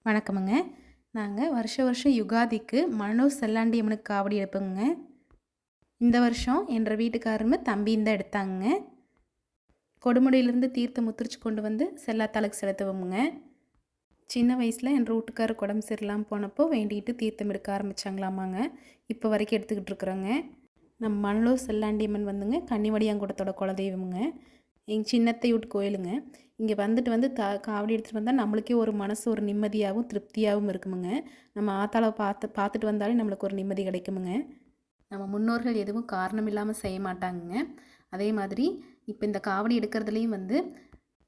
வணக்கமுங்க. நாங்கள் வருஷம் யுகாதிக்கு மணலூர் செல்லாண்டியம்மனுக்கு காவடி எடுப்போங்க. இந்த வருஷம் என்ற வீட்டுக்காரருமே தம்பியும் தான் எடுத்தாங்க. கொடுமுடியிலேருந்து தீர்த்தம் முத்திரிச்சு கொண்டு வந்து செல்லாத்தாளுக்கு செலுத்துவோமுங்க. சின்ன வயசில் என் வீட்டுக்காரருக்கு உடம்பு சரியில்லாமல் போனப்போ வேண்டிகிட்டு தீர்த்தம் எடுக்க ஆரம்பித்தாங்களாமாங்க. இப்போ வரைக்கும் எடுத்துக்கிட்டு இருக்கிறோங்க. நம்ம மணலூர் செல்லாண்டியம்மன் வந்துங்க கன்னிவடியாங்குடத்தோட குலதெய்வமுங்க. எங்கள் சின்னத்தை வீட்டு கோயிலுங்க. இங்கே வந்துட்டு காவடி எடுத்துகிட்டு வந்தால் நம்மளுக்கே ஒரு மனசு ஒரு நிம்மதியாகவும் திருப்தியாகவும் இருக்குமுங்க. நம்ம ஆத்தாளை பார்த்துட்டு வந்தாலே நம்மளுக்கு ஒரு நிம்மதி கிடைக்குமுங்க. நம்ம முன்னோர்கள் எதுவும் காரணம் இல்லாமல் செய்ய மாட்டாங்கங்க. அதே மாதிரி இப்போ இந்த காவடி எடுக்கிறதுலேயும்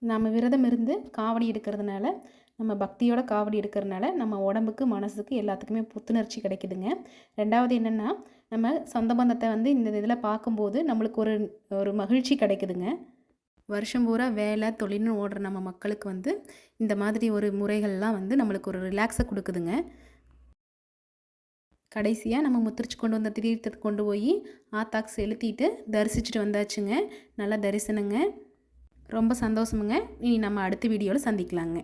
நம்ம விரதம் இருந்து காவடி எடுக்கிறதுனால, நம்ம பக்தியோட காவடி எடுக்கிறதுனால நம்ம உடம்புக்கு மனசுக்கு எல்லாத்துக்குமே புத்துணர்ச்சி கிடைக்குதுங்க. ரெண்டாவது என்னென்னா, நம்ம சொந்த பந்தத்தை இந்த இதில் பார்க்கும்போது நம்மளுக்கு ஒரு ஒரு மகிழ்ச்சி கிடைக்குதுங்க. வருஷம் பூரா வேலை தொழில்னு ஓடுற நம்ம மக்களுக்கு இந்த மாதிரி ஒரு முறைகள்லாம் நம்மளுக்கு ஒரு ரிலாக்ஸை கொடுக்குதுங்க. கடைசியாக நம்ம முத்திரிச்சு கொண்டு வந்த தீர்த்தத்தை கொண்டு போய் ஆத்தாக்கு செலுத்திட்டு தரிசிச்சுட்டு வந்தாச்சுங்க. நல்லா தரிசனங்க. ரொம்ப சந்தோஷமுங்க. இனி நம்ம அடுத்த வீடியோவில் சந்திக்கலாங்க.